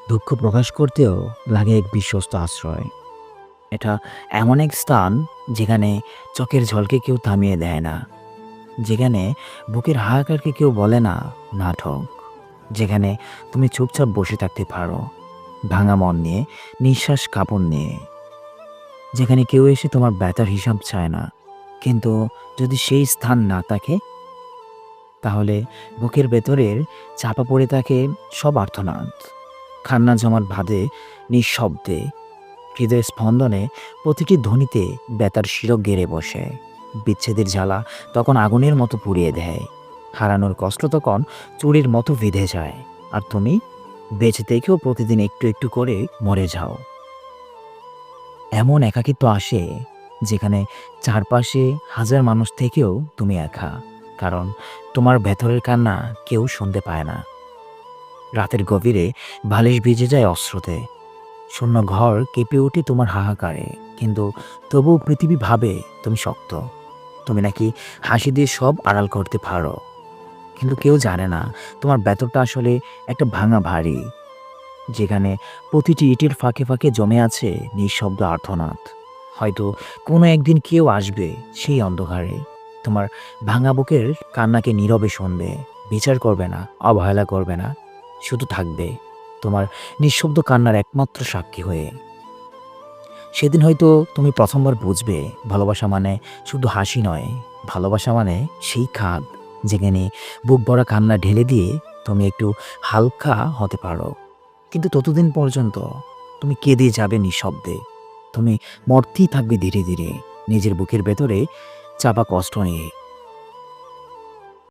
দুঃখ প্রকাশ করতেও লাগে এক বিশ্বস্ত আশ্রয়। এটা এমন এক স্থান যেখানে চোখের জলকে কেউ থামিয়ে দেয় না, যেখানে বুকের হাহাকারকে কেউ বলে না নাটক, যেখানে তুমি চুপচাপ বসে থাকতে পারো ভাঙা মন নিয়ে, নিঃশ্বাস কাপড় নিয়ে, যেখানে কেউ এসে তোমার ব্যথার হিসাব চায় না। কিন্তু যদি সেই স্থান না থাকে, তাহলে বুকের ভেতরের চাপা পড়ে থাকে সব আর্তনাদ, কান্না জমাট বাঁধে নিঃশব্দে, হৃদয়ের স্পন্দনে প্রতিটি ধ্বনিতে বেতার শিরক গেড়ে বসে। বিচ্ছেদের জ্বালা তখন আগুনের মতো পুড়িয়ে দেয়, হারানোর কষ্ট তখন চুরির মতো বিঁধে যায়, আর তুমি বেঁচে থেকেও প্রতিদিন একটু একটু করে মরে যাও। এমন একাকিত্ব আসে যেখানে চারপাশে হাজার মানুষ থেকেও তুমি একা, কারণ তোমার ভেতরের কান্না কেউ শুনতে পায় না। রাতের গভীরে বালিশ ভিজে যায় অশ্রুতে, শূন্য ঘর কেঁপে ওঠে তোমার হাহাকারে, কিন্তু তবুও পৃথিবী ভাবে তুমি শক্ত, তুমি নাকি হাসি দিয়ে সব আড়াল করতে পারো। কিন্তু কেউ জানে না তোমার ভেতরটা আসলে একটা ভাঙা ভারী, যেখানে প্রতিটি ইটের ফাঁকে ফাঁকে জমে আছে নিঃশব্দ আর্তনাদ। হয়তো কোনো একদিন কেউ আসবে সেই অন্ধকারে, তোমার ভাঙা বুকের কান্নাকে নীরবে শুনবে, বিচার করবে না, অবহেলা করবে না, শুধু থাকবে তোমার নিঃশব্দ কান্নার একমাত্র সাক্ষী হয়ে। সেদিন হয়তো তুমি প্রথমবার বুঝবে ভালোবাসা মানে শুধু হাসি নয়, ভালোবাসা মানে সেই খাদ যেখানে বুক ভরা কান্না ঢেলে দিয়ে তুমি একটু হালকা হতে পারো। কিন্তু ততদিন পর্যন্ত তুমি কেঁদে যাবে নিঃশব্দে, তুমি মরতেই থাকবে ধীরে ধীরে নিজের বুকের ভেতরে চাপা কষ্ট নিয়ে।